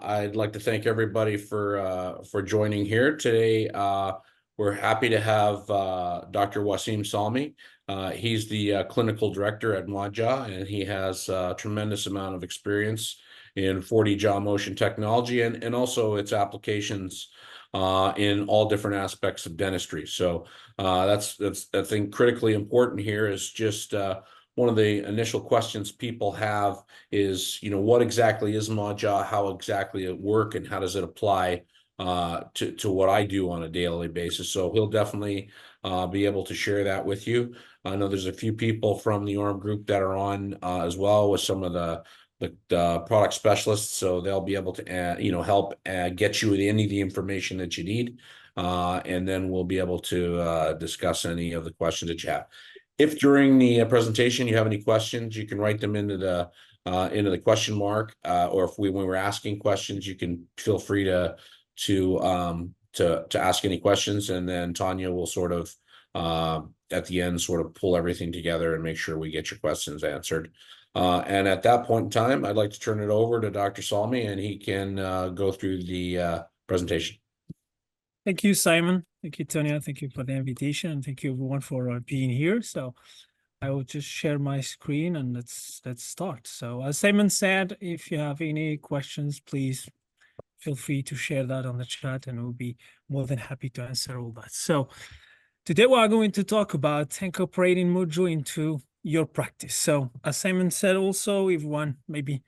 I'd like to thank everybody for joining here today. We're happy to have Dr. Ouassim Salmi. He's the clinical director at Modjaw, and he has a tremendous amount of experience in 4D jaw motion technology and also its applications in all different aspects of dentistry. So that's I think critically important here is just one of the initial questions people have is, what exactly is Modjaw, how exactly it work, and how does it apply to what I do on a daily basis. So he'll definitely be able to share that with you. I know there's a few people from the ORM group that are on as well with some of the product specialists, so they'll be able to help get you any of the information that you need, and then we'll be able to discuss any of the questions that you have. If during the presentation you have any questions, you can write them into the question mark, or when we're asking questions, you can feel free to ask any questions, and then Tanya will sort of at the end sort of pull everything together and make sure we get your questions answered. And at that point in time, I'd like to turn it over to Dr. Salmi, and he can go through the presentation. Thank you, Simon. Thank you, Tanya. Thank you for the invitation, and thank you everyone for being here. So I will just share my screen and let's start. So as Simon said, if you have any questions, please feel free to share that on the chat, and we'll be more than happy to answer all that. So today we are going to talk about incorporating Modjaw into your practice. So as Simon said, also, everyone, maybe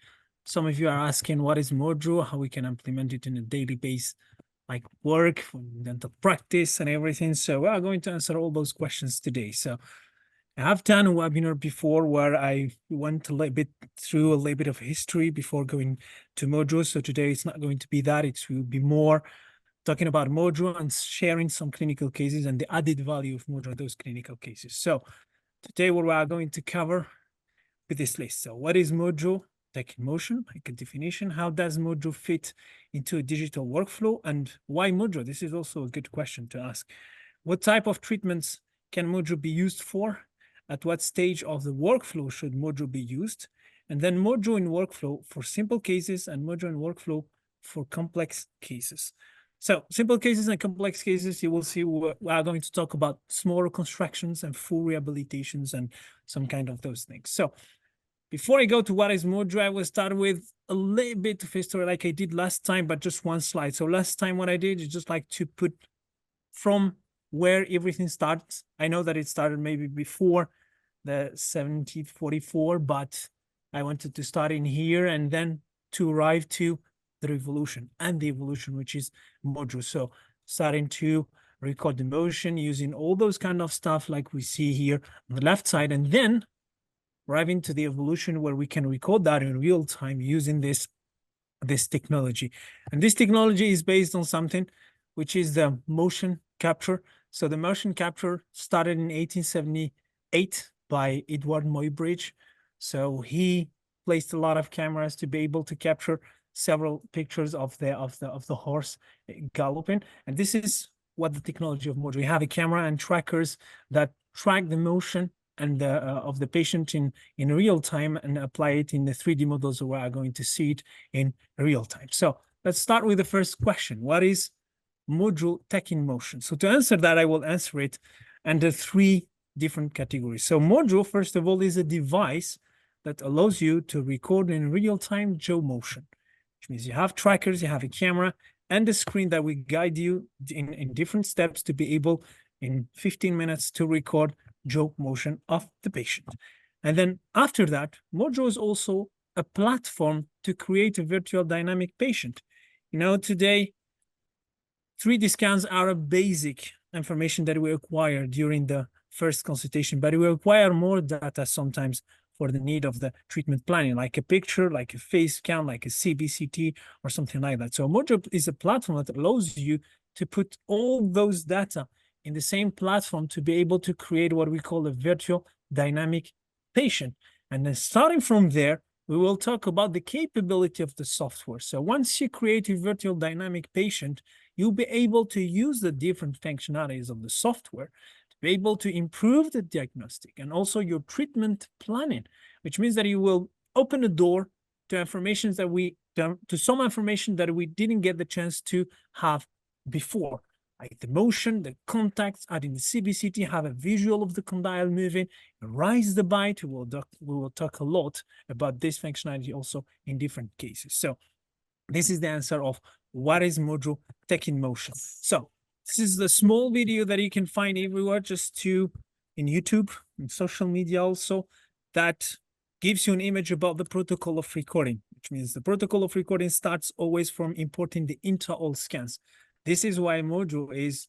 some of you are asking what is Modjaw, how we can implement it in a daily basis, like work, for dental practice and everything. So we are going to answer all those questions today. So I have done a webinar before where I went a little bit through a little bit of history before going to Modjaw. So today it's not going to be that. It will be more talking about Modjaw and sharing some clinical cases and the added value of Modjaw in those clinical cases. So today what we are going to cover with this list. So what is Modjaw? Tech in motion, like a definition. How does Modjaw fit into a digital workflow, and why Modjaw? This is also a good question to ask. What type of treatments can Modjaw be used for? At what stage of the workflow should Modjaw be used? And then Modjaw in workflow for simple cases and Modjaw in workflow for complex cases. So simple cases and complex cases, you will see we are going to talk about small reconstructions and full rehabilitations and some kind of those things. So before I go to what is Modjaw, I will start with a little bit of history like I did last time, but just one slide. So last time what I did is just like to put from where everything starts. I know that it started maybe before the 1744, but I wanted to start in here and then to arrive to the revolution and the evolution, which is Modjaw. So starting to record the motion using all those kind of stuff like we see here on the left side, and then arriving to the evolution where we can record that in real time using this technology. And this technology is based on something which is the motion capture. So the motion capture started in 1878 by Edward Muybridge. So he placed a lot of cameras to be able to capture several pictures of the horse galloping. And this is what the technology of Modjaw. We have a camera and trackers that track the motion and of the patient in real time and apply it in the 3D models where we are going to see it in real time. So let's start with the first question. What is Modjaw Tech in Motion? So to answer that, I will answer it under three different categories. So Modjaw, first of all, is a device that allows you to record in real-time jaw motion, which means you have trackers, you have a camera, and a screen that will guide you in different steps to be able, in 15 minutes, to record jaw motion of the patient. And then after that, Modjaw is also a platform to create a virtual dynamic patient. Today, 3D scans are a basic information that we acquire during the first consultation, but we require more data sometimes for the need of the treatment planning, like a picture, like a face scan, like a CBCT, or something like that. So Modjaw is a platform that allows you to put all those data in the same platform to be able to create what we call a virtual dynamic patient. And then starting from there, we will talk about the capability of the software. So once you create a virtual dynamic patient, you'll be able to use the different functionalities of the software to be able to improve the diagnostic and also your treatment planning, which means that you will open a door to information that we to some information that we didn't get the chance to have before, like the motion, the contacts, adding the CBCT, have a visual of the condyle moving, rise the bite. We will talk a lot about this functionality also in different cases. So this is the answer of what is Modjaw taking motion. So this is the small video that you can find everywhere, just to in YouTube and social media also, that gives you an image about the protocol of recording, which means the protocol of recording starts always from importing the intraoral scans. This is why Modjaw is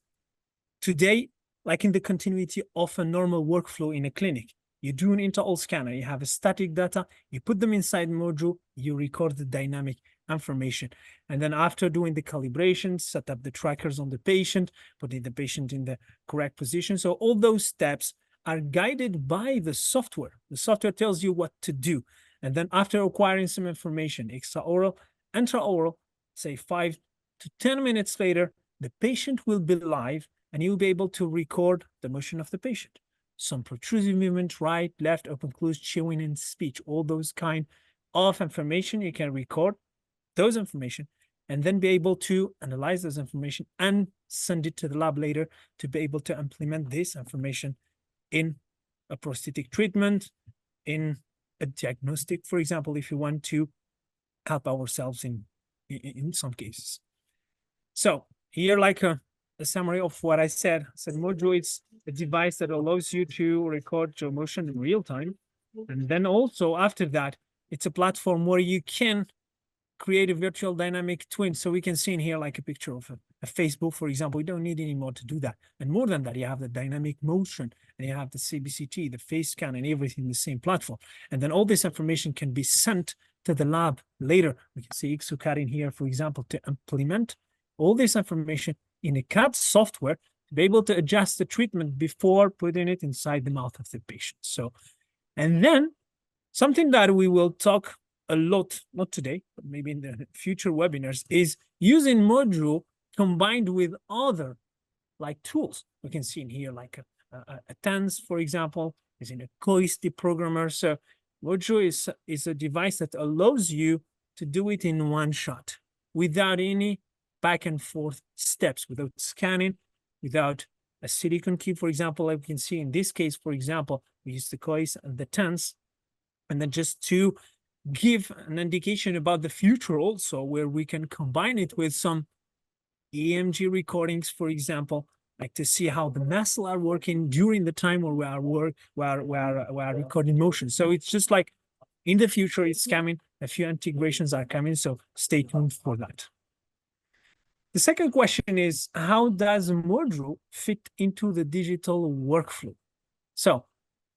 today like in the continuity of a normal workflow in a clinic. You do an intraoral scanner, you have a static data, you put them inside Modjaw, you record the dynamic information. And then after doing the calibration, set up the trackers on the patient, putting the patient in the correct position. So all those steps are guided by the software. The software tells you what to do. And then after acquiring some information, extraoral, intraoral, say 5 to 10 minutes later, the patient will be live and you'll be able to record the motion of the patient. Some protrusive movement, right, left, open, close, chewing, and speech, all those kind of information you can record those information and then be able to analyze those information and send it to the lab later to be able to implement this information in a prosthetic treatment, in a diagnostic, for example, if you want to help ourselves in some cases. So here, like a summary of what I said. Modjaw is a device that allows you to record your motion in real time. And then also after that, it's a platform where you can create a virtual dynamic twin. So we can see in here like a picture of a Facebook, for example. We don't need any more to do that. And more than that, you have the dynamic motion and you have the CBCT, the face scan, and everything in the same platform. And then all this information can be sent to the lab later. We can see Exocad in here, for example, to implement all this information in a CAD software to be able to adjust the treatment before putting it inside the mouth of the patient. So, and then something that we will talk a lot, not today, but maybe in the future webinars, is using Modjaw combined with other like tools. We can see in here like a TANS, for example, is in a COIS deprogrammer. So Modjaw is a device that allows you to do it in one shot without any back and forth steps, without scanning, without a silicon key, for example. Like we can see in this case, for example, we use the COIS and the TANS, and then just to give an indication about the future also, where we can combine it with some EMG recordings, for example, like to see how the muscles are working during the time where we are recording motion. So it's just like in the future, it's coming. A few integrations are coming, so stay tuned for that. The second question is, how does Modjaw fit into the digital workflow? So,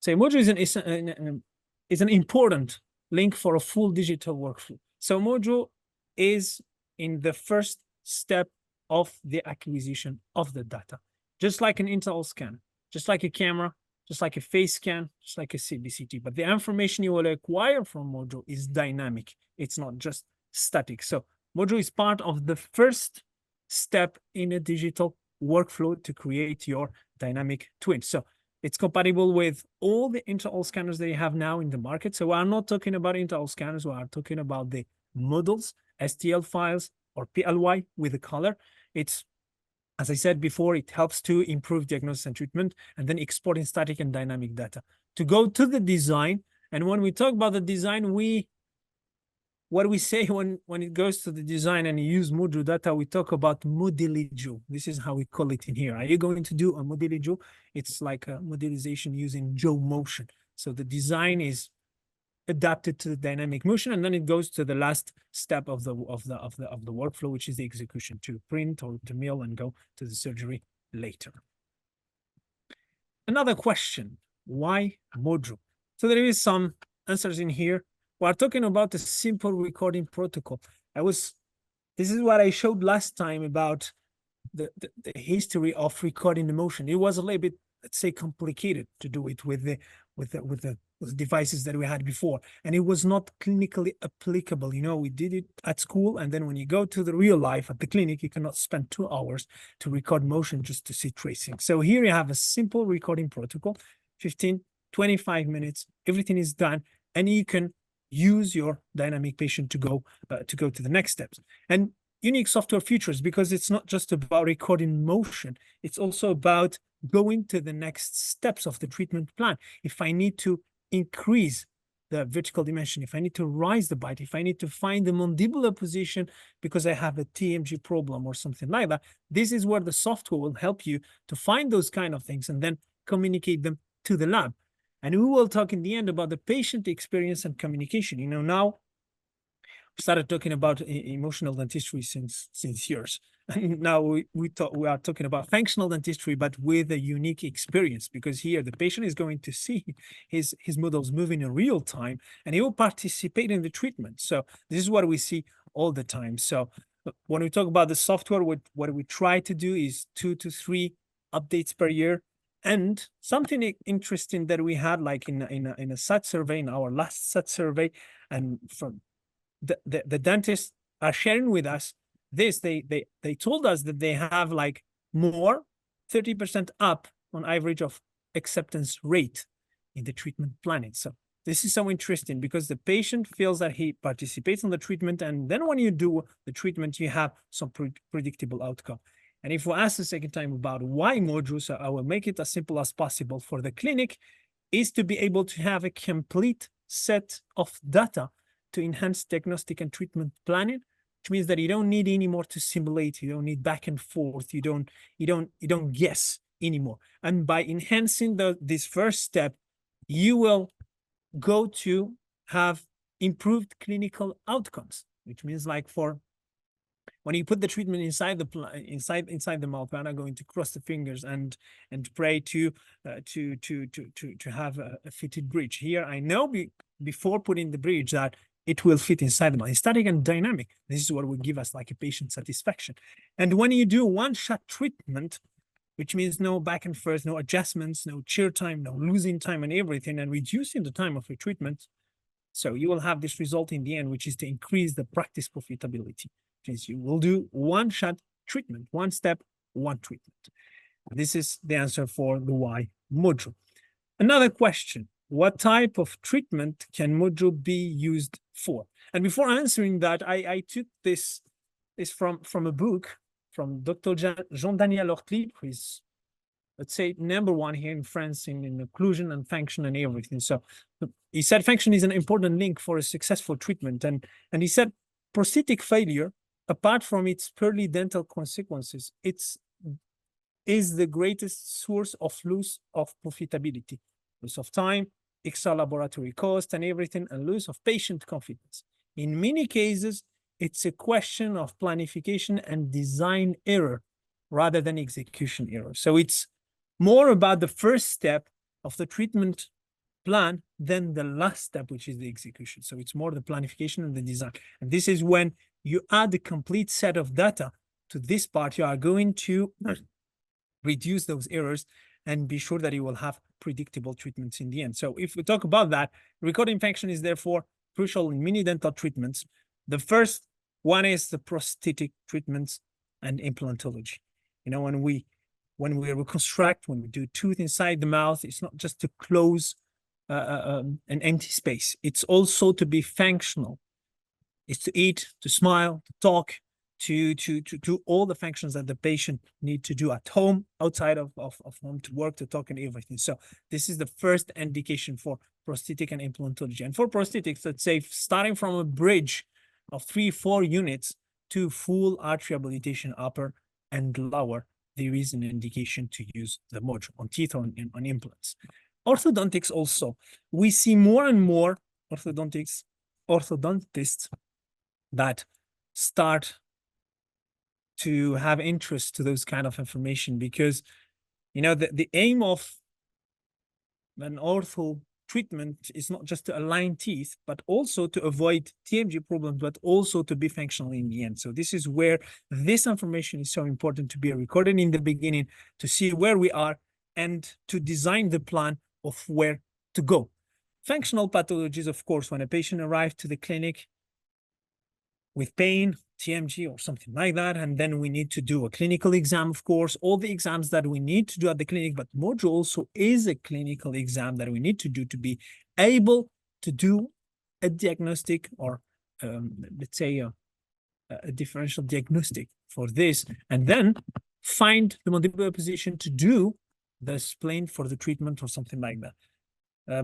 Modjaw is an important link for a full digital workflow. So Modjaw is in the first step of the acquisition of the data, just like an intraoral scan, just like a camera, just like a face scan, just like a CBCT. But the information you will acquire from Modjaw is dynamic. It's not just static. So Modjaw is part of the first step in a digital workflow to create your dynamic twin. So it's compatible with all the intraoral scanners that you have now in the market. So we're not talking about intraoral scanners. We are talking about the models, STL files, or PLY with the color. It's, as I said before, it helps to improve diagnosis and treatment, and then exporting static and dynamic data. To go to the design, and when we talk about the design, what we say when it goes to the design and you use Modjaw data, we talk about modelage. This is how we call it in here. Are you going to do a modelage? It's like a modelization using jaw motion. So the design is adapted to the dynamic motion, and then it goes to the last step of the workflow, which is the execution, to print or to mill and go to the surgery later. Another question: why Modjaw? So there is some answers in here. We're talking about a simple recording protocol. This is what I showed last time about the history of recording the motion. It was a little bit, let's say, complicated to do it with the devices that we had before, and it was not clinically applicable. You know, we did it at school, and then when you go to the real life at the clinic, you cannot spend 2 hours to record motion just to see tracing. So here you have a simple recording protocol, 15, 25 minutes, everything is done, and you can use your dynamic patient to go to the next steps. And unique software features, because it's not just about recording motion, it's also about going to the next steps of the treatment plan. If I need to increase the vertical dimension, if I need to rise the bite, if I need to find the mandibular position because I have a TMG problem or something like that, this is where the software will help you to find those kind of things and then communicate them to the lab. And we will talk in the end about the patient experience and communication. You know, now we started talking about emotional dentistry since years. And now we are talking about functional dentistry, but with a unique experience, because here the patient is going to see his models moving in real time, and he will participate in the treatment. So this is what we see all the time. So when we talk about the software, what we try to do is 2 to 3 updates per year. And something interesting that we had, like in a SAT survey, in our last SAT survey, and from the dentists are sharing with us this, they told us that they have like more 30% up on average of acceptance rate in the treatment planning. So this is so interesting, because the patient feels that he participates in the treatment, and then when you do the treatment, you have some predictable outcome. And if we ask the second time about why Modjaw, so I will make it as simple as possible for the clinic, is to be able to have a complete set of data to enhance diagnostic and treatment planning, which means that you don't need anymore to simulate, you don't need back and forth, you don't guess anymore. And by enhancing this first step, you will go to have improved clinical outcomes, which means, like, for when you put the treatment inside the mouth, we're not going to cross the fingers and pray to have a fitted bridge. Here, I know before putting the bridge that it will fit inside the mouth. It's static and dynamic. This is what will give us like a patient satisfaction. And when you do one-shot treatment, which means no back and forth, no adjustments, no chair time, no losing time and everything, and reducing the time of your treatment, so you will have this result in the end, which is to increase the practice profitability. Since you will do one-shot treatment, one step, one treatment. This is the answer for the why Modjaw. Another question: what type of treatment can Modjaw be used for? And before answering that, I took this from a book from Dr. Jean-Daniel Ortlieb, who is, let's say, #1 here in France in occlusion and function and everything. So he said function is an important link for a successful treatment. And he said prosthetic failure, apart from its purely dental consequences, is the greatest source of loss of profitability, loss of time, extra laboratory cost and everything, and loss of patient confidence. In many cases, it's a question of planification and design error rather than execution error. So it's more about the first step of the treatment plan than the last step, which is the execution. So it's more the planification and the design. And this is when you add the complete set of data to this part, you are going to reduce those errors and be sure that you will have predictable treatments in the end. So if we talk about that, recording function is therefore crucial in many dental treatments. The first one is the prosthetic treatments and implantology. You know, when we reconstruct, when we do tooth inside the mouth, it's not just to close an empty space. It's also to be functional. It's to eat, to smile, to talk, to do all the functions that the patient need to do at home, outside of home, to work, to talk and everything. So this is the first indication for prosthetic and implantology. And for prosthetics, let's say starting from a bridge of 3-4 units to full arch rehabilitation, upper and lower, there is an indication to use the Modjaw on teeth or on implants. Orthodontics also. We see more and more orthodontists that start to have interest to those kind of information, because, you know, the aim of an ortho treatment is not just to align teeth, but also to avoid TMG problems, but also to be functional in the end. So this is where this information is so important to be recorded in the beginning, to see where we are and to design the plan of where to go. Functional pathologies, of course, when a patient arrives to the clinic with pain, TMG or something like that, and then we need to do a clinical exam, of course, all the exams that we need to do at the clinic, but Modjaw also is a clinical exam that we need to do to be able to do a diagnostic or let's say a differential diagnostic for this, and then find the mandibular position to do the spline for the treatment or something like that.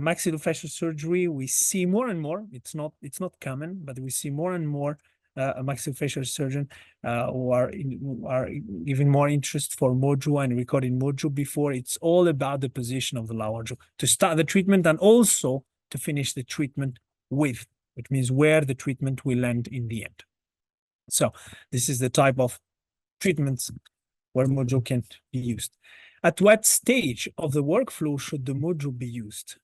Maxillofacial surgery, we see more and more. It's not common, but we see more and more a maxillofacial surgeon who are giving more interest for Modjaw and recording Modjaw before. It's all about the position of the lower jaw to start the treatment and also to finish the treatment with, which means where the treatment will end in the end. So this is the type of treatments where Modjaw can be used. At what stage of the workflow should the Modjaw be used?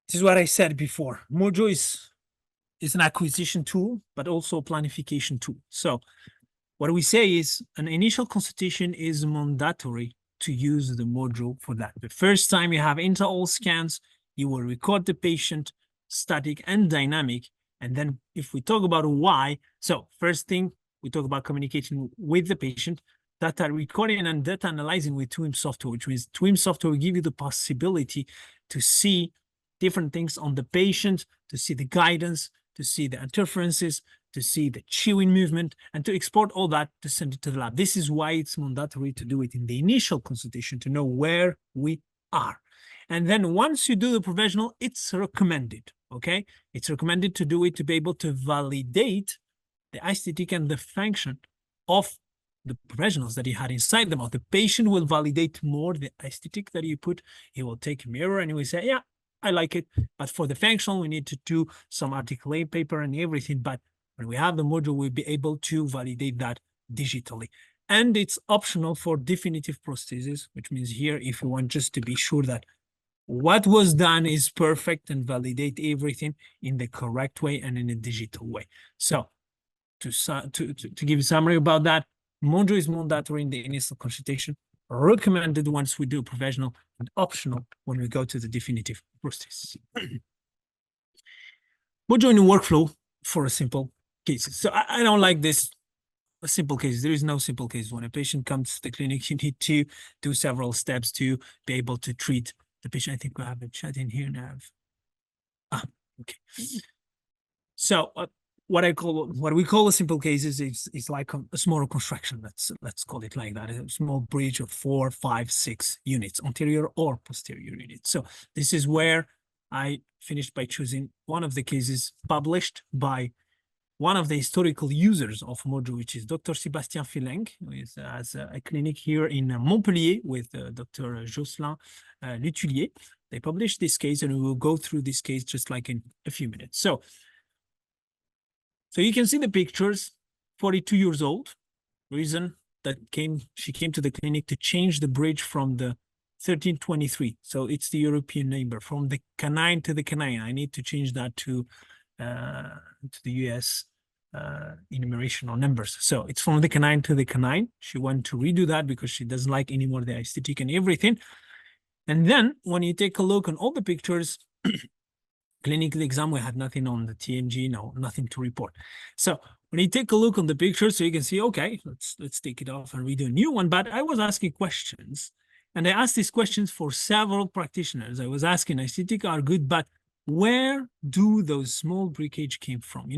This is what I said before. Modjaw is an acquisition tool, but also a planification tool. So what we say is an initial consultation is mandatory to use the Modjaw for that. The first time you have intraoral scans, you will record the patient, static and dynamic. And then if we talk about why, so first thing, we talk about communication with the patient, data recording and data analyzing with TWIM software, which means TWIM software will give you the possibility to see different things on the patient, to see the guidance, to see the interferences, to see the chewing movement, and to export all that to send it to the lab. This is why it's mandatory to do it in the initial consultation to know where we are. And then once you do the professional, it's recommended, okay? It's recommended to do it to be able to validate the aesthetic and the function of the professionals that you had inside them. Or the patient will validate more the aesthetic that you put. He will take a mirror and he will say, yeah, I like it, but for the functional, we need to do some articulate paper and everything. But when we have the Modjaw, we'll be able to validate that digitally. And it's optional for definitive prosthesis, which means here, if you want just to be sure that what was done is perfect and validate everything in the correct way and in a digital way. So to give a summary about that, Modjaw is mandatory in the initial consultation, recommended once we do professional, and optional when we go to the definitive prosthesis. Modjaw in workflow for a simple cases. So I don't like this simple cases. There is no simple case. When a patient comes to the clinic, you need to do several steps to be able to treat the patient. I think we have a chat in here now. Okay. So what we call a simple cases is like a small construction. Let's call it like that. A small bridge of 4, 5, 6 units, anterior or posterior units. So this is where I finished by choosing one of the cases published by one of the historical users of Modjaw, which is Dr. Sébastien Fileng, who has a clinic here in Montpellier with Dr. Jocelyn Lutulier. They published this case, and we will go through this case just like in a few minutes. So you can see the pictures, 42 years old, reason that she came to the clinic to change the bridge from the 1323. So it's the European number, from the canine to the canine. I need to change that to the US enumeration or numbers. So it's from the canine to the canine. She wanted to redo that because she doesn't like anymore the aesthetic and everything. And then when you take a look on all the pictures, clinical exam, we had nothing on the TMG, nothing to report. So when you take a look on the picture, so you can see, okay, let's take it off and redo a new one. But I was asking questions, and I asked these questions for several practitioners. I was asking, aesthetic are good, but where do those small breakage came from?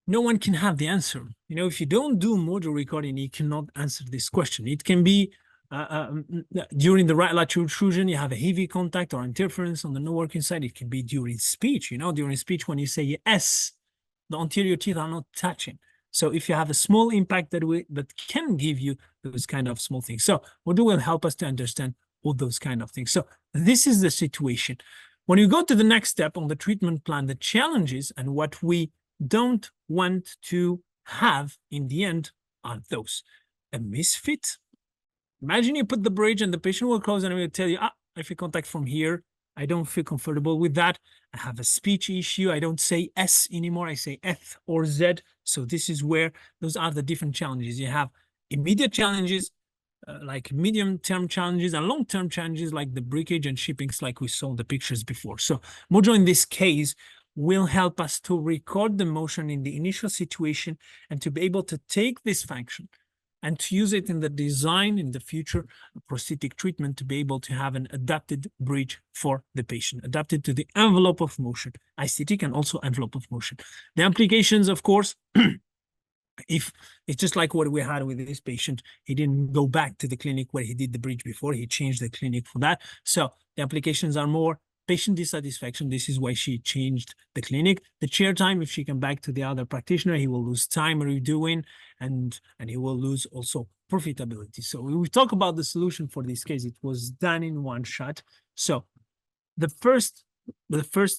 No one can have the answer. If you don't do Modjaw recording, you cannot answer this question. It can be during the right lateral intrusion, you have a heavy contact or interference on the no working side. It can be during speech, during speech when you say S, the anterior teeth are not touching. So if you have a small impact that can give you those kind of small things. So Modjaw will help us to understand all those kind of things. So this is the situation. When you go to the next step on the treatment plan, the challenges and what we don't want to have in the end are those. A misfit. Imagine you put the bridge and the patient will close and will tell you, I feel contact from here. I don't feel comfortable with that. I have a speech issue. I don't say S anymore. I say F or Z. So this is where those are the different challenges. You have immediate challenges, like medium-term challenges and long-term challenges like the breakage and shippings like we saw in the pictures before. So Modjaw in this case will help us to record the motion in the initial situation and to be able to take this function and to use it in the design in the future prosthetic treatment to be able to have an adapted bridge for the patient, adapted to the envelope of motion, aesthetic and also envelope of motion. The implications, of course, if it's just like what we had with this patient, he didn't go back to the clinic where he did the bridge before, he changed the clinic for that. So the applications are more patient dissatisfaction. This is why she changed the clinic. The chair time, if she come back to the other practitioner, he will lose time redoing and he will lose also profitability. So when we talk about the solution for this case, it was done in one shot. So the first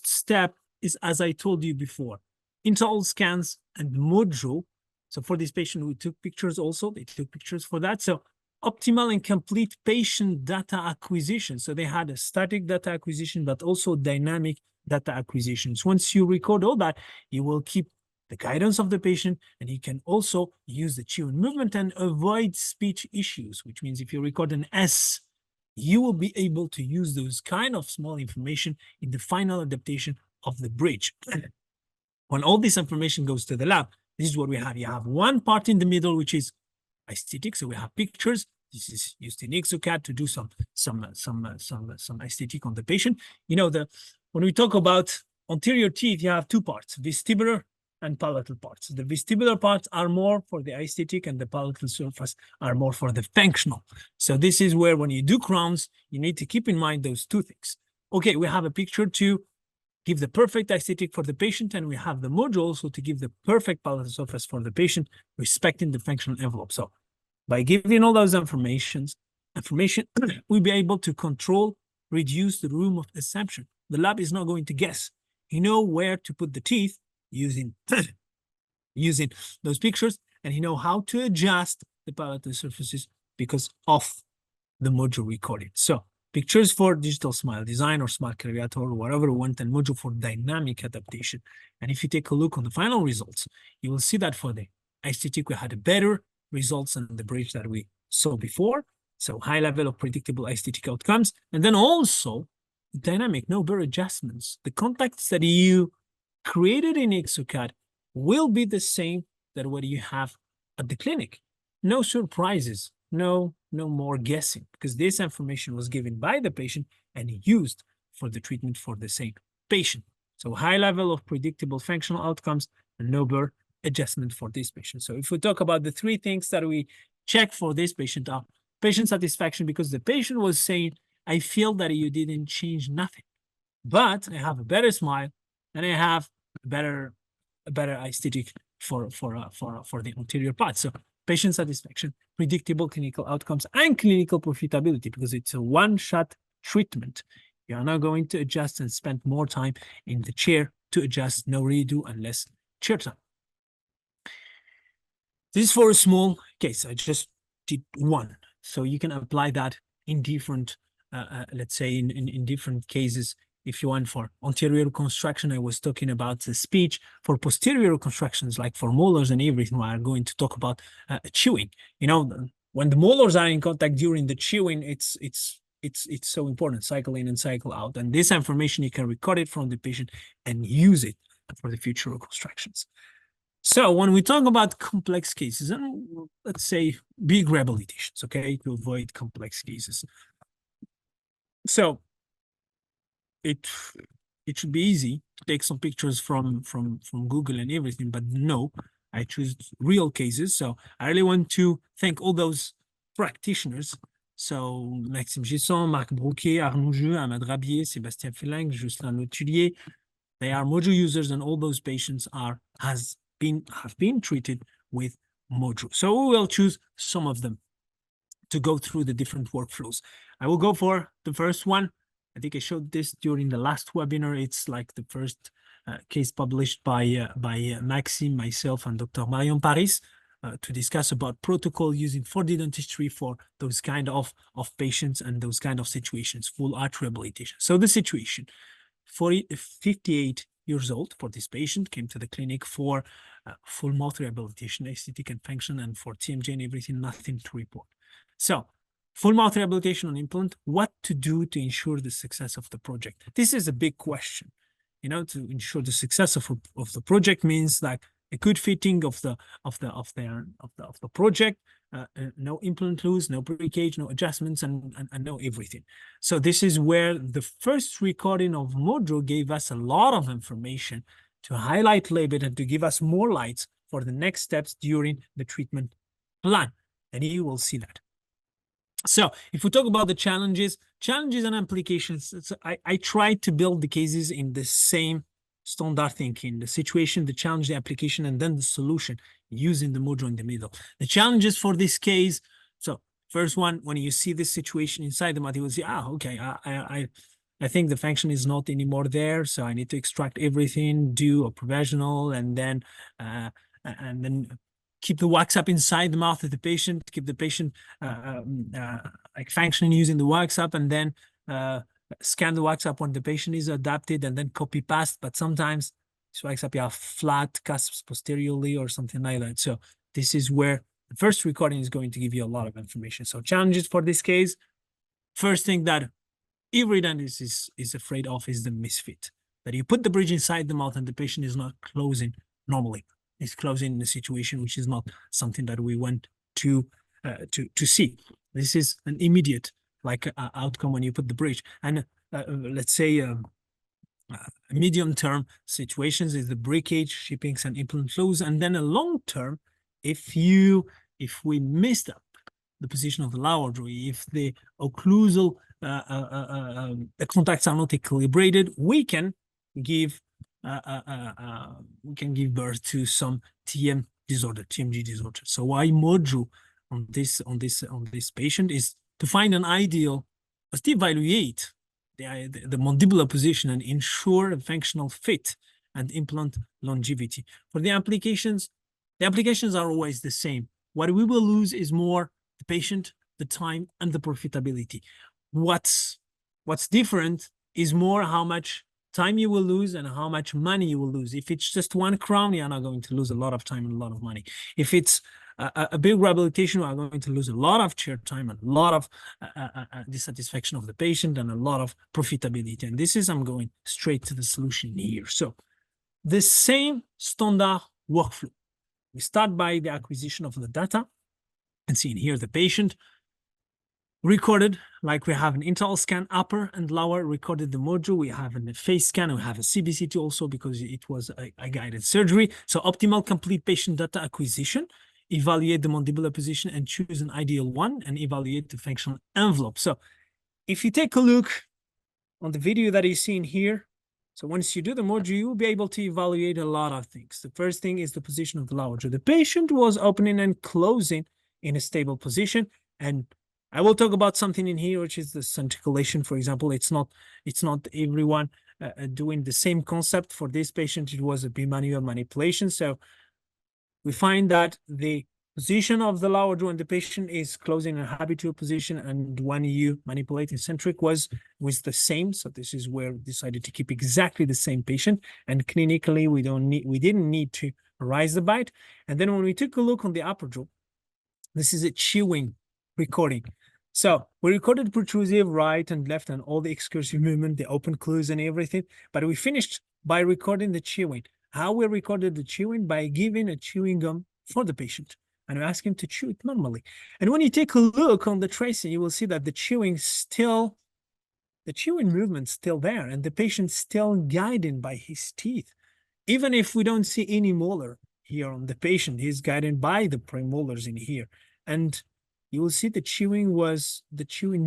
step is, as I told you before, intraoral scans and Modjaw. So for this patient, we took pictures also. They took pictures for that. So optimal and complete patient data acquisition. So they had a static data acquisition, but also dynamic data acquisitions. Once you record all that, you will keep the guidance of the patient, and you can also use the chewing movement and avoid speech issues, which means if you record an S, you will be able to use those kind of small information in the final adaptation of the bridge. When all this information goes to the lab, this is what we have. You have one part in the middle, which is aesthetic. So we have pictures. This is used in Exocad to do some aesthetic on the patient. You know, when we talk about anterior teeth, you have two parts, vestibular and palatal parts. The vestibular parts are more for the aesthetic and the palatal surface are more for the functional. So this is where when you do crowns, you need to keep in mind those two things. Okay, we have a picture to give the perfect aesthetic for the patient, and we have the Modjaw also to give the perfect palatal surface for the patient, respecting the functional envelope. So by giving all those information, we'll be able to control, reduce the room of assumption. The lab is not going to guess. You know where to put the teeth using, using those pictures, and you know how to adjust the palatal surfaces because of the Modjaw recording. So pictures for digital smile design or smile creator or whatever we want, and Modjaw for dynamic adaptation. And if you take a look on the final results, you will see that for the aesthetic, we had a better results than the bridge that we saw before. So high level of predictable aesthetic outcomes. And then also dynamic, no burr adjustments. The contacts that you created in Exocad will be the same that what you have at the clinic. No surprises, no more guessing, because this information was given by the patient and used for the treatment for the same patient. So high level of predictable functional outcomes and no burr adjustment for this patient. So if we talk about the three things that we check for this patient are patient satisfaction, because the patient was saying, I feel that you didn't change nothing, but I have a better smile and I have a better aesthetic for the anterior part. So patient satisfaction, predictable clinical outcomes, and clinical profitability, because it's a one-shot treatment. You are not going to adjust and spend more time in the chair to adjust, no redo and less chair time. This is for a small case. I just did one. So you can apply that in different, let's say in different cases. If you want for anterior reconstruction, I was talking about the speech. For posterior reconstructions, like for molars and everything, we are going to talk about chewing. You know, when the molars are in contact during the chewing, it's so important, cycle in and cycle out. And this information, you can record it from the patient and use it for the future reconstructions. So when we talk about complex cases, and let's say big rehabilitations, okay, to avoid complex cases. So it should be easy to take some pictures from Google and everything, but no, I choose real cases. So I really want to thank all those practitioners. So Maxime Gisson, Marc Brouquet, Arnaud Jeu, Ahmed Rabier, Sébastien Feling, Jocelyn Letellier. They are Modjaw users, and all those patients have been treated with Modjaw. So we will choose some of them to go through the different workflows. I will go for the first one. I think I showed this during the last webinar. It's like the first case published by Maxime, myself, and Dr. Marion Paris to discuss about protocol using 4D dentistry for those kind of patients and those kind of situations, full arch rehabilitation. So the situation, 58 years old for this patient, came to the clinic for full mouth rehabilitation, aesthetic and function, and for TMJ and everything, nothing to report. So full mouth rehabilitation on implant, what to do to ensure the success of the project? This is a big question. You know, to ensure the success of the project means like a good fitting of the project, no implant loose, no breakage, no adjustments, and no everything. So this is where the first recording of Modjaw gave us a lot of information to highlight a little bit and to give us more lights for the next steps during the treatment plan. And you will see that. So if we talk about the challenges and applications, I tried to build the cases in the same standard thinking, the situation, the challenge, the application, and then the solution using the Modjaw in the middle. The challenges for this case, so first one, when you see this situation inside the mouth, you will see, okay, I think the function is not anymore there, so I need to extract everything, do a provisional, and then keep the wax up inside the mouth of the patient, keep the patient like functioning using the wax up, and then scan the wax up when the patient is adapted, and then copy paste. But sometimes this wax up, you have flat cusps posteriorly or something like that. So this is where the first recording is going to give you a lot of information. So challenges for this case, first thing that every dentist is afraid of is the misfit. That you put the bridge inside the mouth and the patient is not closing normally. It's closing in a situation which is not something that we want to see. This is an immediate outcome when you put the bridge. And let's say medium-term situations is the breakage, shippings, and implant flows. And then a long-term, if we messed up the position of the lower jaw, if the occlusal the contacts are not equilibrated, we can give birth to some TMG disorder. So why Modjaw on this patient is to find an ideal, to evaluate the mandibular position and ensure a functional fit and implant longevity. For the applications are always the same. What we will lose is more the patient, the time, and the profitability. What's different is more how much time you will lose and how much money you will lose. If it's just 1 crown, you're not going to lose a lot of time and a lot of money. If it's a big rehabilitation, we are going to lose a lot of chair time and a lot of dissatisfaction of the patient and a lot of profitability. And this is, I'm going straight to the solution here. So the same standard workflow. We start by the acquisition of the data and seeing here the patient recorded, like we have an intraoral scan, upper and lower, recorded the Modjaw. We have a face scan, we have a CBCT also because it was a guided surgery. So optimal complete patient data acquisition, evaluate the mandibular position and choose an ideal one and evaluate the functional envelope. So if you take a look on the video that is seen here, so once you do the Modjaw, you'll be able to evaluate a lot of things. The first thing is the position of the lower jaw. The patient was opening and closing in a stable position, and I will talk about something in here, which is the centiculation, for example. It's not everyone doing the same concept. For this patient, it was a bimanual manipulation. So we find that the position of the lower jaw and the patient is closing in a habitual position, and when you manipulate eccentric was the same. So this is where we decided to keep exactly the same patient, and clinically we didn't need to raise the bite. And then when we took a look on the upper jaw, this is a chewing recording. So we recorded protrusive right and left and all the excursive movement, the open clues and everything, but we finished by recording the chewing. How we recorded the chewing? By giving a chewing gum for the patient and we ask him to chew it normally. And when you take a look on the tracing, you will see that the chewing movement's still there and the patient's still guided by his teeth. Even if we don't see any molar here on the patient, he's guided by the premolars in here. And you will see the chewing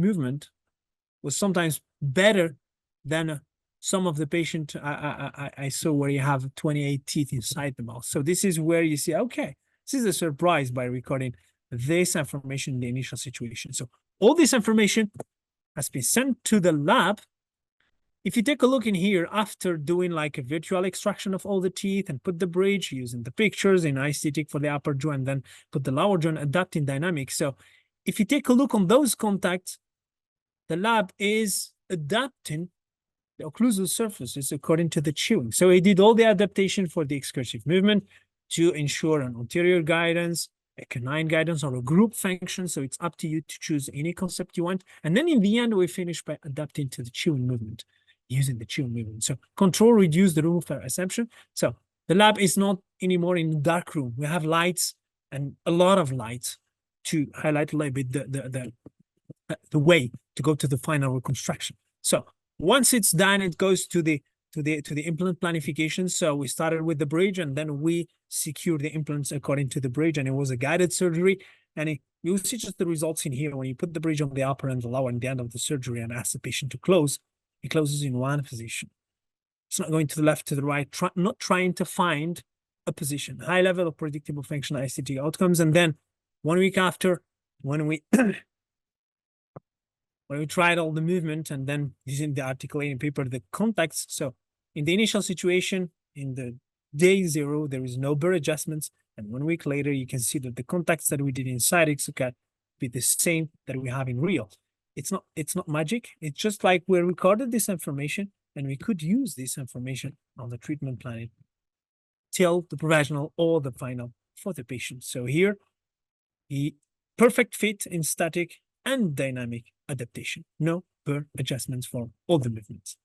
movement was sometimes better than some of the patient I saw where you have 28 teeth inside the mouth. So this is where you see, okay, this is a surprise by recording this information in the initial situation. So all this information has been sent to the lab. If you take a look in here, after doing like a virtual extraction of all the teeth and put the bridge using the pictures in aesthetic for the upper jaw and then put the lower jaw and adapting dynamics. So if you take a look on those contacts, the lab is adapting the occlusal surfaces according to the chewing. So it did all the adaptation for the excursive movement to ensure an anterior guidance, a canine guidance, or a group function. So it's up to you to choose any concept you want. And then in the end, we finish by adapting to the chewing movement, using the chewing movement. So control, reduce the room for assumption. So the lab is not anymore in the dark room. We have lights and a lot of lights to highlight a little bit the way to go to the final reconstruction. So once it's done, it goes to the implant planification. So we started with the bridge, and then we secure the implants according to the bridge, and it was a guided surgery. And you'll see just the results in here. When you put the bridge on the upper and the lower and the end of the surgery and ask the patient to close, he closes in one position. It's not going to the left, to the right, not trying to find a position. High level of predictable functional ICT outcomes. And then 1 week after, when we when we tried all the movement, and then using the articulating paper, the context. So in the initial situation, in the day 0, there is no burr adjustments. And 1 week later, you can see that the contacts that we did inside exocad be the same that we have in real. It's not magic. It's just like we recorded this information, and we could use this information on the treatment planning till the provisional or the final for the patient. So here, the perfect fit in static and dynamic adaptation. No burr adjustments for all the movements.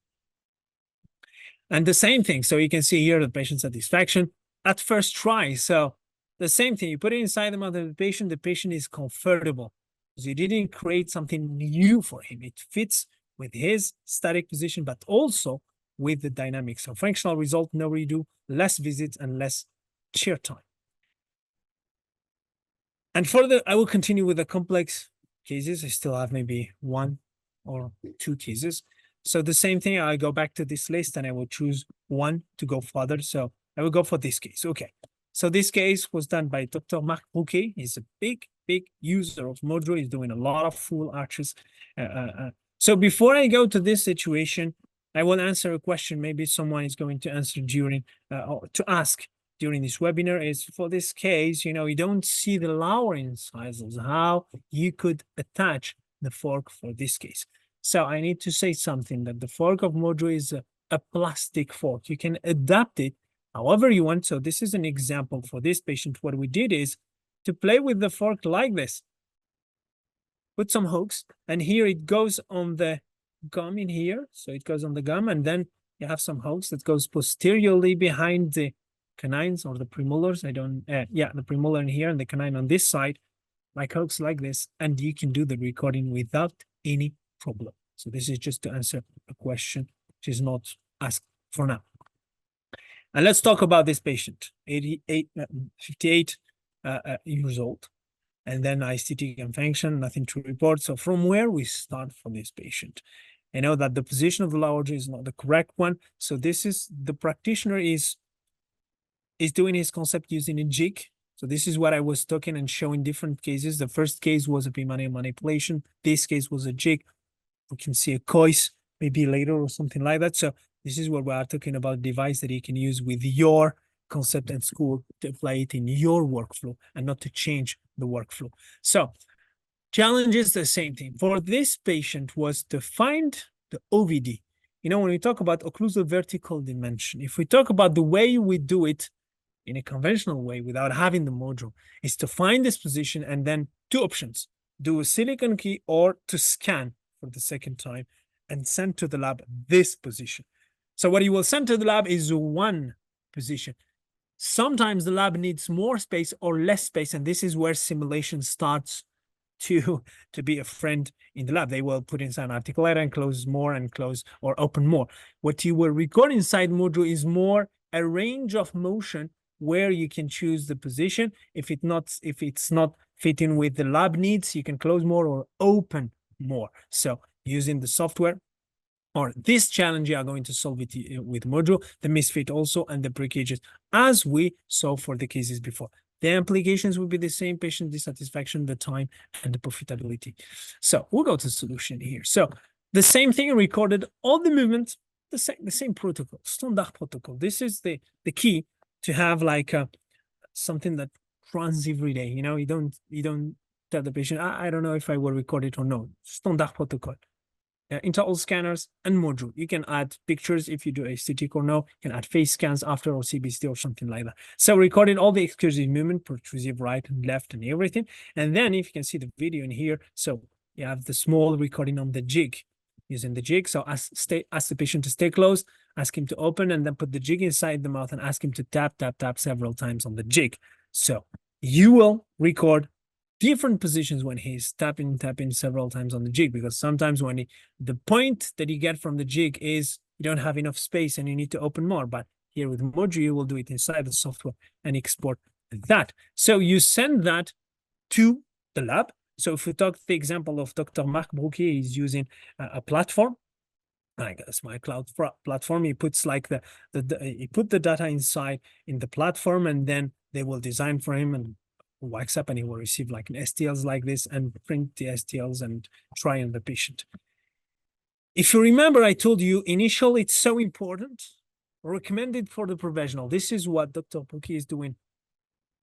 And the same thing. So you can see here the patient satisfaction at first try. So the same thing, you put it inside the mouth of the patient is comfortable. So you didn't create something new for him. It fits with his static position, but also with the dynamics. So functional result, no redo, less visits and less chair time. And further, I will continue with the complex cases. I still have maybe 1 or 2 cases. So the same thing, I go back to this list and I will choose one to go further. So I will go for this case. Okay. So this case was done by Dr. Marc Bouquet. He's a big user of Modjaw. He's doing a lot of full arches. So before I go to this situation, I will answer a question maybe someone is going to answer during, or to ask during this webinar is, for this case, you don't see the lower incisors, how you could attach the fork for this case. So I need to say something, that the fork of Modjaw is a plastic fork. You can adapt it however you want. So this is an example for this patient. What we did is to play with the fork like this. Put some hooks, and here it goes on the gum in here. So it goes on the gum, and then you have some hooks that goes posteriorly behind the canines or the premolars. The premolar in here and the canine on this side, like hooks like this, and you can do the recording without any problem. So this is just to answer a question which is not asked for now. And let's talk about this patient, 58 years old, and then ICT and function, nothing to report. So from where we start for this patient, I know that the position of the lower jaw is not the correct one. So this is, the practitioner is doing his concept using a jig. So this is what I was talking and showing different cases. The first case was a manual manipulation. This case was a jig. We can see a cois maybe later or something like that. So this is what we are talking about, device that you can use with your concept and school to apply it in your workflow and not to change the workflow. So challenge is the same thing. For this patient was to find the OVD. When we talk about occlusal vertical dimension, if we talk about the way we do it in a conventional way without having the Modjaw, is to find this position and then 2 options, do a silicon key or to scan for the second time and send to the lab this position. So what you will send to the lab is one position. Sometimes the lab needs more space or less space, and this is where simulation starts to be a friend in the lab. They will put inside an articulator and close more and close or open more. What you will record inside Modjaw is more a range of motion where you can choose the position. If it's not fitting with the lab needs, you can close more or open more. So using the software or this challenge, you are going to solve it with Modjaw, the misfit also, and the breakages, as we saw for the cases before. The implications will be the same: patient dissatisfaction, the time, and the profitability. So we'll go to solution here. So the same thing, recorded all the movements, the same protocol, standard protocol. This is the key to have like something that runs every day. You don't tell the patient, I don't know if I will record it or not. Standard protocol. Intraoral scanners and Modjaw. You can add pictures if you do aesthetic or no. You can add face scans after or CBCT or something like that. So recording all the excursive movement, protrusive right and left and everything. And then if you can see the video in here, so you have the small recording on the jig, using the jig. So ask the patient to stay close, ask him to open, and then put the jig inside the mouth and ask him to tap several times on the jig. So you will record different positions when he's tapping several times on the jig, because sometimes when the point that you get from the jig is you don't have enough space and you need to open more. But here with Modjaw, you will do it inside the software and export that. So you send that to the lab. So if we talk the example of Dr. Marc Brouquier, he's using a platform. I guess my cloud platform. He puts like he put the data inside in the platform, and then they will design for him and wax up, and he will receive like an STLs like this and print the STLs and try on the patient. If you remember, I told you initial, it's so important, recommended for the professional. This is what Dr. Brouquier is doing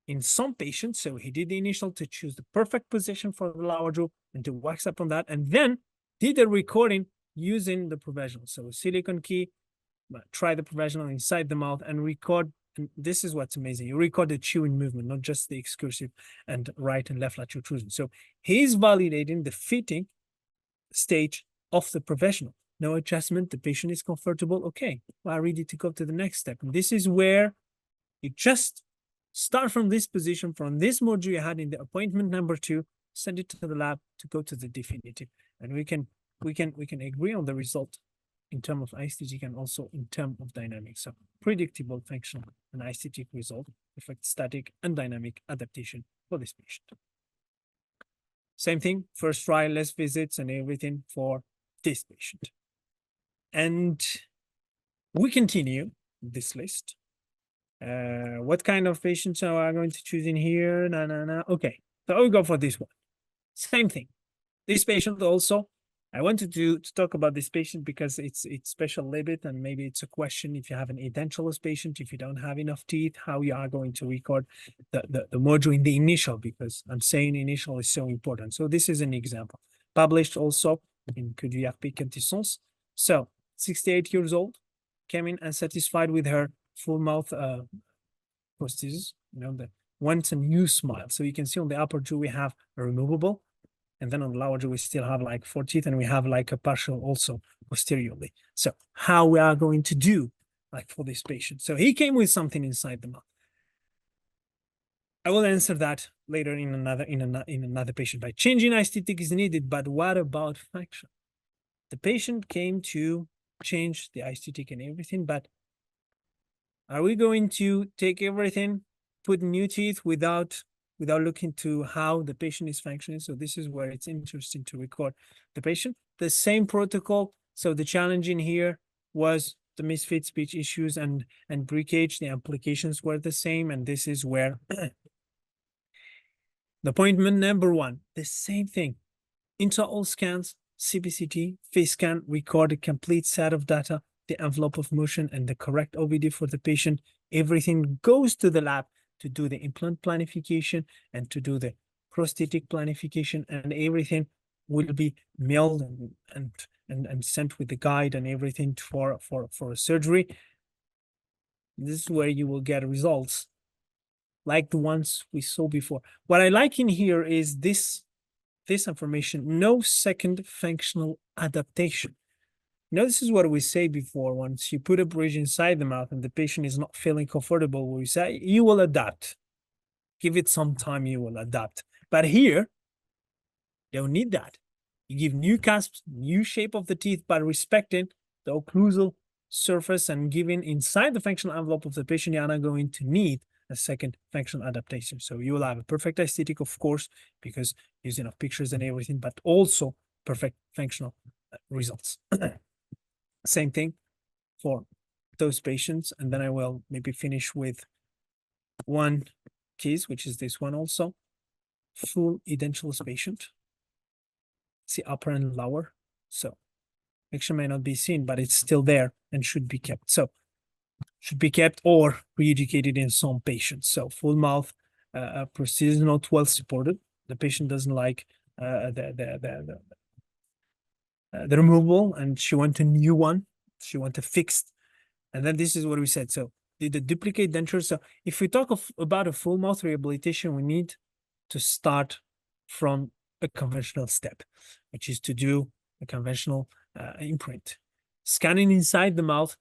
in some patients. So he did the initial to choose the perfect position for the lower jaw and to wax up on that, and then did a recording using the professional. So silicon key, try the professional inside the mouth and record. And this is what's amazing. You record the chewing movement, not just the excursive and right and left lateral protrusion. So he's validating the fitting stage of the professional. No adjustment. The patient is comfortable. Okay, well, ready to go to the next step. And this is where you just start from this position, from this module you had in the appointment number 2, send it to the lab to go to the definitive. And we can agree on the result in terms of aesthetic and also in terms of dynamics. So predictable, functional, and aesthetic result, effect static and dynamic adaptation for this patient. Same thing, first try, less visits and everything for this patient. And we continue this list. What kind of patients are we going to choose in here? No. Okay, so we go for this one. Same thing. This patient also, I wanted to talk about this patient because it's special a little bit, and maybe it's a question if you have an edentulous patient, if you don't have enough teeth, how you are going to record the module in the initial, because I'm saying initial is so important. So this is an example. Published also in Que du RP Quintessence. So 68 years old, came in unsatisfied with her full mouth prosthesis, that wants a new smile. So you can see on the upper jaw we have a removable, and then on the lower jaw we still have like 4 teeth, and we have like a partial also posteriorly. So how we are going to do like for this patient? So he came with something inside the mouth. I will answer that later in another patient. By changing aesthetic is needed, but what about function? The patient came to change the aesthetic and everything, but are we going to take everything, put new teeth without looking to how the patient is functioning? So this is where it's interesting to record the patient. The same protocol. So the challenge in here was the misfit speech issues and breakage. The applications were the same, and this is where the appointment number 1, the same thing. Intraoral scans, CBCT, face scan, record a complete set of data, the envelope of motion, and the correct OVD for the patient. Everything goes to the lab to do the implant planification and to do the prosthetic planification, and everything will be mailed and sent with the guide and everything for a surgery. This is where you will get results like the ones we saw before. What I like in here is this information, no second functional adaptation. This is what we say before. Once you put a bridge inside the mouth and the patient is not feeling comfortable, we say you will adapt. Give it some time, you will adapt. But here, you don't need that. You give new cusps, new shape of the teeth, by respecting the occlusal surface and giving inside the functional envelope of the patient, you are not going to need a second functional adaptation. So you will have a perfect aesthetic, of course, because using of pictures and everything, but also perfect functional results. Same thing for those patients. And then I will maybe finish with one case, which is this one also. Full edentulous patient. See upper and lower. So picture may not be seen, but it's still there and should be kept. So should be kept or re-educated in some patients. So full mouth prosthesis not well supported. The patient doesn't like the removable, and she wants a new one. She wants a fixed. And then this is what we said. So the duplicate denture. So if we talk about a full mouth rehabilitation, we need to start from a conventional step, which is to do a conventional imprint. Scanning inside the mouth,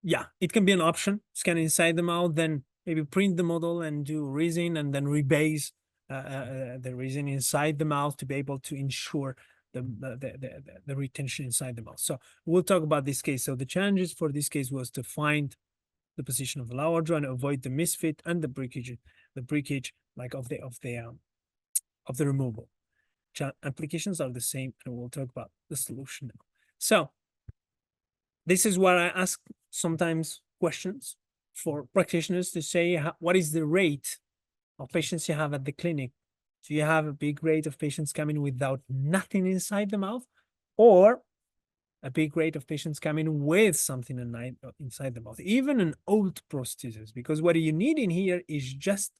yeah, it can be an option. Scan inside the mouth, then maybe print the model and do resin and then rebase the resin inside the mouth to be able to ensure the retention inside the mouth. So we'll talk about this case. So the challenges for this case was to find the position of the lower jaw and avoid the misfit and the breakage like of the removal. Applications are the same, and we'll talk about the solution now. So this is where I ask sometimes questions for practitioners to say, what is the rate of patients you have at the clinic? Do you have a big rate of patients coming without nothing inside the mouth, or a big rate of patients coming with something inside the mouth, even an old prosthesis? Because what you need in here is just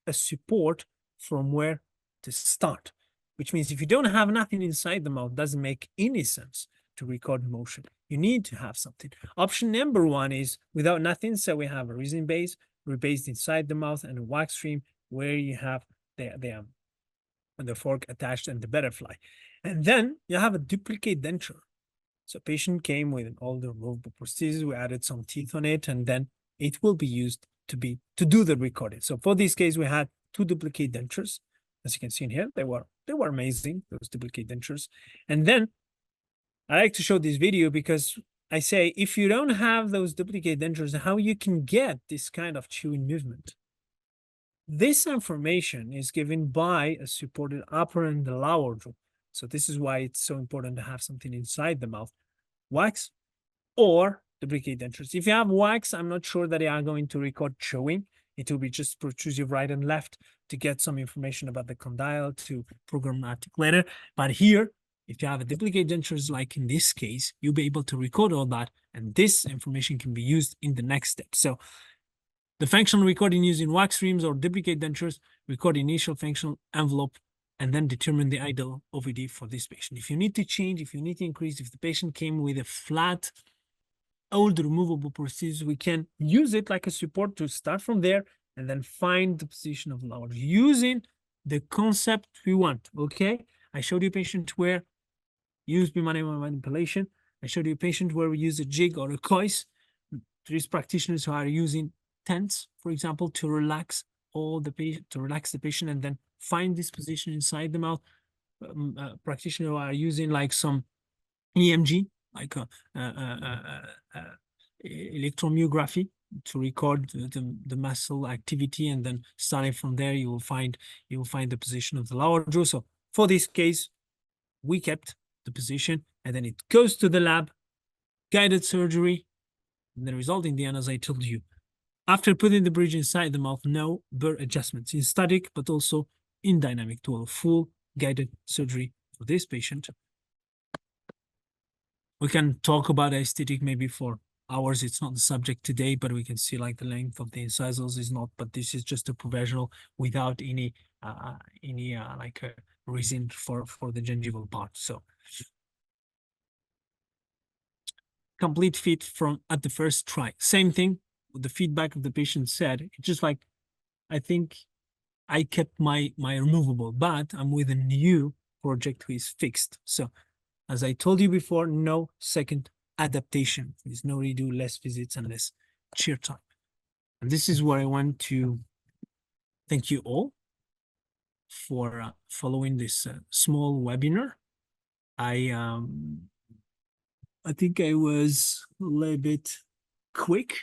a support from where to start, which means if you don't have nothing inside the mouth, doesn't make any sense to record motion. You need to have something. Option number one is without nothing. So we have a resin base, rebased inside the mouth, and a wax stream where you have the fork attached and the butterfly. And then you have a duplicate denture. So patient came with an old removable prosthesis. We added some teeth on it, and then it will be used to do the recording. So for this case, we had 2 duplicate dentures. As you can see in here, they were amazing, those duplicate dentures. And then I like to show this video because I say, if you don't have those duplicate dentures, how you can get this kind of chewing movement? This information is given by a supported upper and the lower jaw. So this is why it's so important to have something inside the mouth, wax or duplicate dentures. If you have wax, I'm not sure that they are going to record chewing. It will be just protrusive right and left to get some information about the condyle to programmatic later. But here, if you have a duplicate dentures, like in this case, you'll be able to record all that, and this information can be used in the next step. So the functional recording using wax streams or duplicate dentures, record initial functional envelope, and then determine the ideal OVD for this patient. If you need to change, if you need to increase, if the patient came with a flat, old removable prosthesis, we can use it like a support to start from there and then find the position of lower using the concept we want, okay? I showed you a patient where use bimanual manipulation. I showed you a patient where we use a jig or a cois. There is practitioners who are using tents, for example, to relax the patient and then find this position inside the mouth. Practitioners who are using like some EMG, like electromyography, to record the muscle activity, and then starting from there, you will find the position of the lower jaw. So for this case, we kept the position, and then it goes to the lab, guided surgery, and the result in the end, as I told you, after putting the bridge inside the mouth, no burr adjustments in static, but also in dynamic to a full guided surgery for this patient. We can talk about aesthetic maybe for hours. It's not the subject today, but we can see like the length of the incisals is not, but this is just a provisional without any like a resin for the gingival part. So complete fit from at the first try. Same thing with the feedback of the patient said. It's just like, I think I kept my removable, but I'm with a new project who is fixed. So as I told you before, no second adaptation. There's no redo, less visits, and less chair time. And this is where I want to thank you all for following this small webinar. I think I was a little bit quick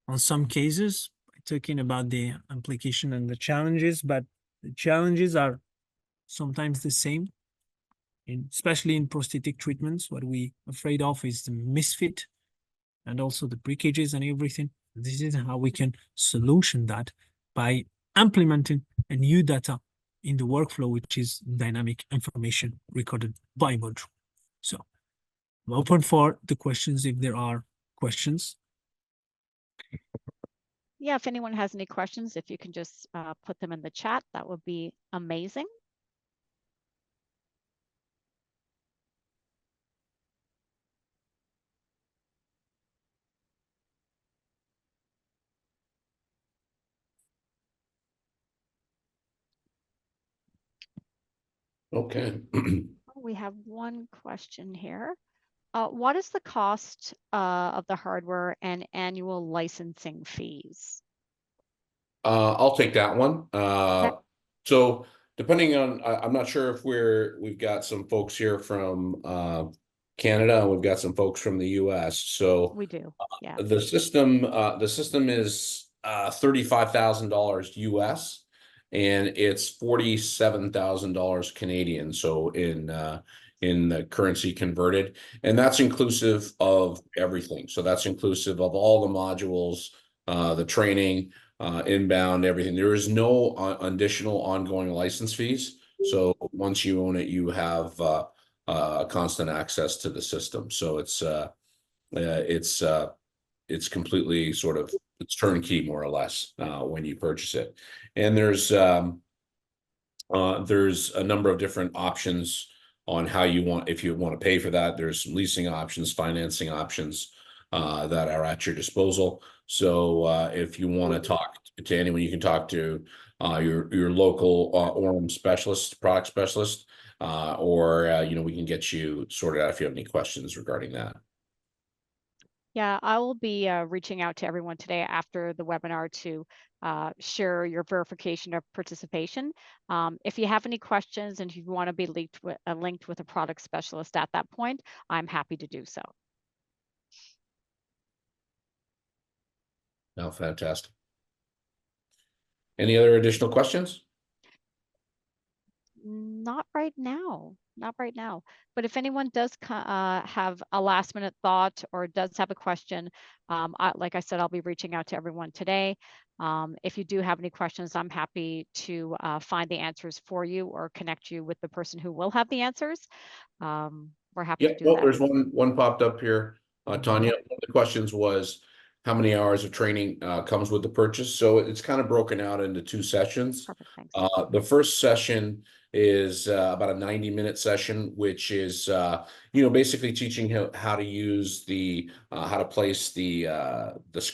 on some cases, talking about the application and the challenges, but the challenges are sometimes the same. Especially in prosthetic treatments, what we afraid of is the misfit and also the breakages and everything. This is how we can solution that by implementing a new data in the workflow, which is dynamic information recorded by Modjaw. So I'm open for the questions if there are questions. Yeah, if anyone has any questions, if you can just put them in the chat, that would be amazing. Okay. We have one question here. What is the cost of the hardware and annual licensing fees? I'll take that one. Okay. So depending on, I'm not sure if we've got some folks here from Canada, and we've got some folks from the US. So We do, yeah. the system is $35,000 US, and it's $47,000 Canadian. So in the currency converted, and that's inclusive of everything. So that's inclusive of all the modules, the training, inbound, everything. There is no additional ongoing license fees. So once you own it, you have constant access to the system. So it's completely sort of, it's turnkey more or less when you purchase it. And there's a number of different options on how you want, if you want to pay for that. There's some leasing options, financing options that are at your disposal. So if you want to talk to anyone, you can talk to your local Orem specialist, product specialist, or we can get you sorted out if you have any questions regarding that. Yeah, I will be reaching out to everyone today after the webinar to share your verification of participation. If you have any questions and if you want to be linked with a product specialist at that point, I'm happy to do so. Oh, fantastic. Any other additional questions? Not right now, not right now. But if anyone does have a last minute thought or does have a question, like I said, I'll be reaching out to everyone today. If you do have any questions, I'm happy to find the answers for you or connect you with the person who will have the answers. We're happy to Yeah, do well, that. there's one popped up here. Tanya, one of the questions was how many hours of training comes with the purchase? So it's kind of broken out into two sessions. Perfect, thanks. The first session is about a 90-minute session, which is basically teaching how to use how to place the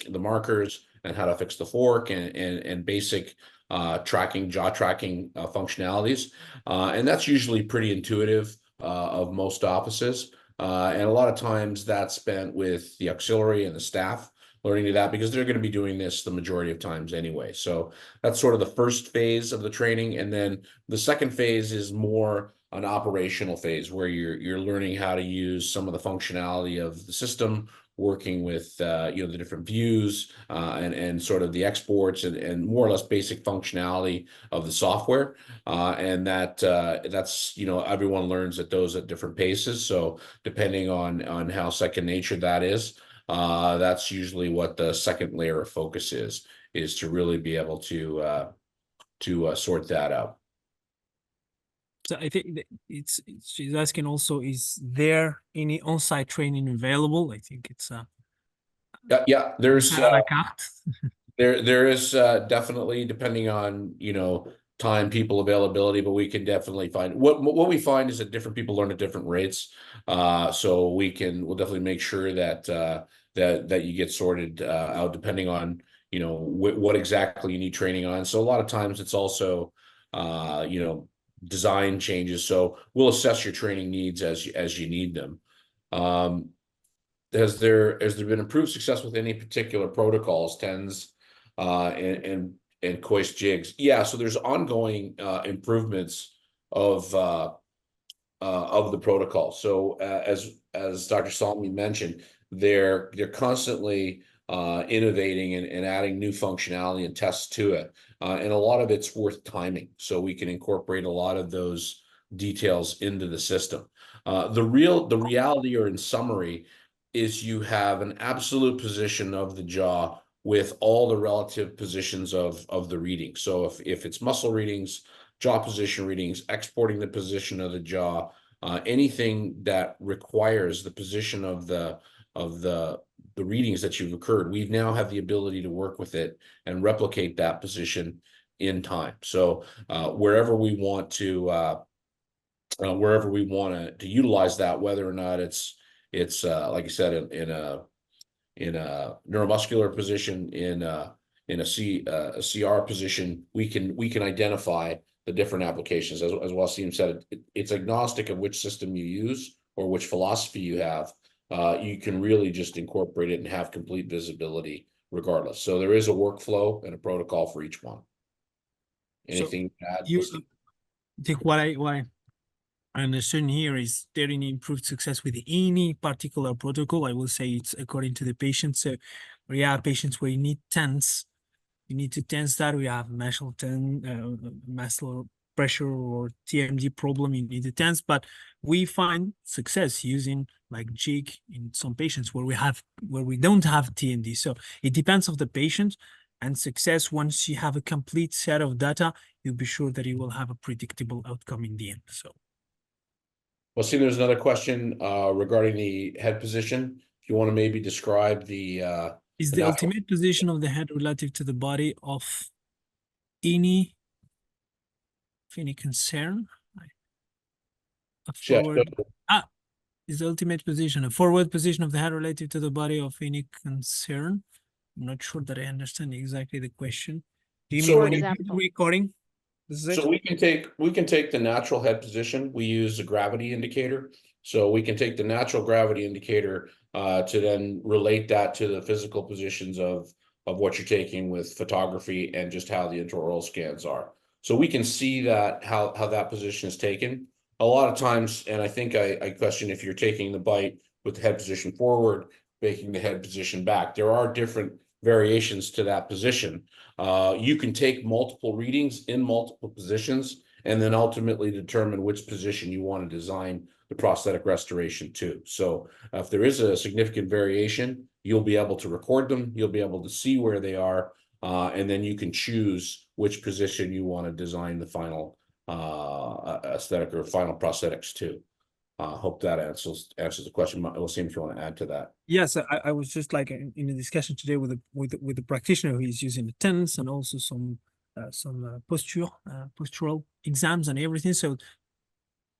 markers and how to fix the fork and basic jaw tracking functionalities. And that's usually pretty intuitive of most offices. And a lot of times that's spent with the auxiliary and the staff learning to that, because they're going to be doing this the majority of times anyway. So that's sort of the first phase of the training. And then the second phase is more an operational phase where you're learning how to use some of the functionality of the system, working with the different views and sort of the exports and more or less basic functionality of the software. And that's everyone learns at those at different paces. So depending on how second nature that is, that's usually what the second layer of focus is to really be able to sort that out. So I think that she's asking also, is there any on-site training available? I think it's Yeah, there's à la carte. there is definitely, depending on time, people availability, but we can definitely find what we find is that different people learn at different rates. So we'll definitely make sure that that you get sorted out depending on what exactly you need training on. So a lot of times it's also design changes. So we'll assess your training needs as you need them. Has there been improved success with any particular protocols, TENS, and Kois jigs? Yeah, so there's ongoing improvements of the protocol. So as Dr. Salmi mentioned, they're constantly innovating and adding new functionality and tests to it, and a lot of it's worth timing, so we can incorporate a lot of those details into the system. The reality, or in summary, is you have an absolute position of the jaw with all the relative positions of the reading. So if it's muscle readings, jaw position readings, exporting the position of the jaw, anything that requires the position of the readings that you've occurred, we now have the ability to work with it and replicate that position in time. So wherever we want to utilize that, whether or not it's like I said, in a neuromuscular position, in a CR position, we can identify the different applications. As Ouassim said, it's agnostic of which system you use or which philosophy you have. You can really just incorporate it and have complete visibility regardless. So there is a workflow and a protocol for each one. Anything to add, You Wasim? think what I understand here is there any improved success with any particular protocol? I will say it's according to the patient. So we have patients where you need tense, you need to tense that. We have muscle pressure or TMD problem, you need to tense, but we find success using like jig in some patients where we don't have TMD. So it depends of the patient, and success, once you have a complete set of data, you'll be sure that you will have a predictable outcome in the end. So Wasim, there's another question regarding the head position. If you want to maybe describe is the the natural. ultimate position of the head relative to the body of any concern? A Yeah, forward. Is the ultimate position a forward position of the head relative to the body of any concern? I'm not sure that I understand exactly the question. Do you mean so when you do the Example. recording? This is it? So we can take the natural head position. We use a gravity indicator. So we can take the natural gravity indicator to then relate that to the physical positions of what you're taking with photography and just how the intraoral scans are. So we can see that how that position is taken. A lot of times, and I think I question if you're taking the bite with the head position forward, making the head position back. There are different variations to that position. You can take multiple readings in multiple positions and then ultimately determine which position you want to design the prosthetic restoration to. So if there is a significant variation, you'll be able to record them, you'll be able to see where they are, and then you can choose which position you want to design the final aesthetic or final prosthetics to. Hope that answers the question. Wasim, if you want to add to that. Yes, I was just like in a discussion today with the practitioner who is using the TENS and also some postural exams and everything. So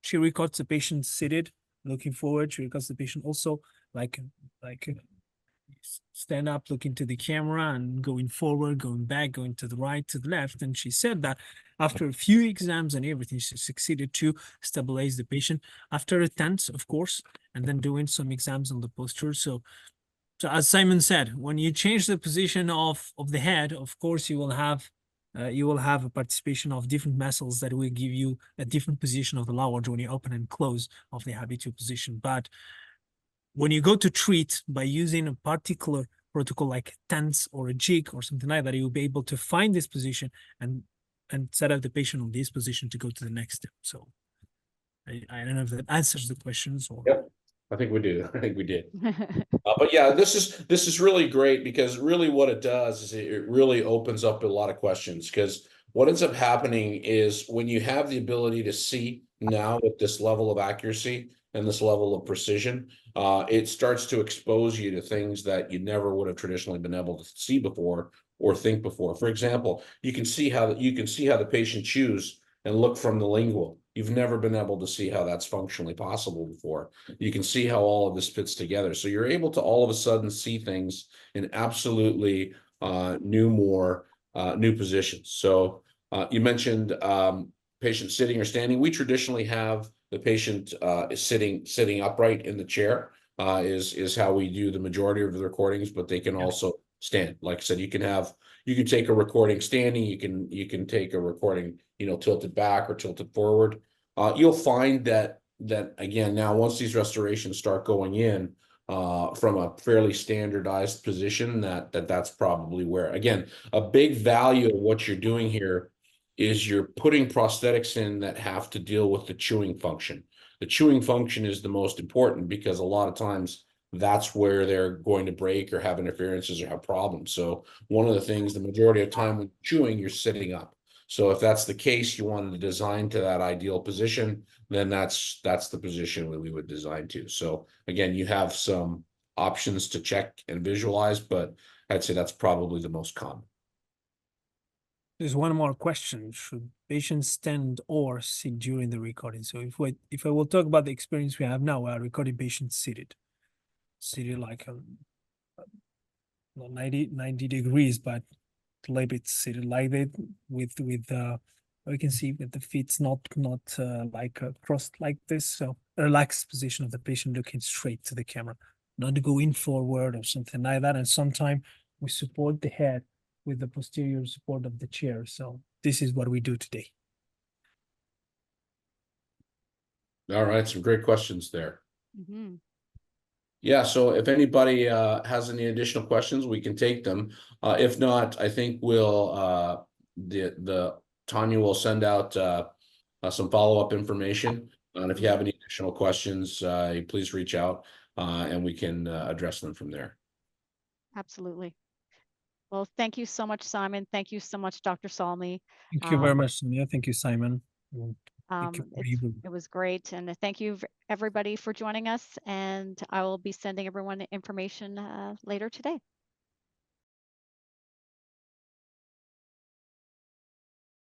she records the patient seated, looking forward. She records the patient also like stand up, looking to the camera and going forward, going back, going to the right, to the left. And she said that after a few exams and everything, she succeeded to stabilize the patient after a TENS, of course, and then doing some exams on the posture. So as Simon said, when you change the position of the head, of course, you will have a participation of different muscles that will give you a different position of the lower jaw when you open and close of the habitual position. But when you go to treat by using a particular protocol like TENS or a jig or something like that, you'll be able to find this position and set up the patient on this position to go to the next step. So I don't know if that answers the questions or. Yep, I think we do. I think we did. But yeah, this is really great because really what it does is it really opens up a lot of questions, because what ends up happening is when you have the ability to see now with this level of accuracy and this level of precision, it starts to expose you to things that you never would have traditionally been able to see before or think before. For example, you can see how the patient chews and look from the lingual. You've never been able to see how that's functionally possible before. You can see how all of this fits together. So you're able to all of a sudden see things in absolutely new positions. So you mentioned patient sitting or standing. We traditionally have the patient is sitting upright in the chair, is how we do the majority of the recordings, but they can also stand. Like I said, you can take a recording standing, you can take a recording, tilted back or tilted forward. You'll find that again, now once these restorations start going in from a fairly standardized position, that's probably where, again, a big value of what you're doing here is you're putting prosthetics in that have to deal with the chewing function. The chewing function is the most important because a lot of times that's where they're going to break or have interferences or have problems. So one of the things, the majority of time when chewing, you're sitting up. So if that's the case, you wanted to design to that ideal position, then that's the position that we would design to. So again, you have some options to check and visualize, but I'd say that's probably the most common. There's one more question. Should patients stand or sit during the recording? So if I will talk about the experience we have now, we are recording patients seated like 90 degrees, but a little bit seated like that with we can see with the feet not like crossed like this. So a relaxed position of the patient looking straight to the camera, not going forward or something like that. And sometimes we support the head with the posterior support of the chair. So this is what we do today. All right, some great questions there. Mhm. Yeah, so if anybody has any additional questions, we can take them. If not, I think we'll the Tanya will send out some follow-up information. And if you have any additional questions, please reach out and we can address them from there. Absolutely. Well, thank you so much, Simon. Thank you so much, Dr. Salmi. Thank you very much, Sonia. Thank you, Simon. Thank you for It was great. And thank you everybody for joining us. And I will be sending everyone information later today.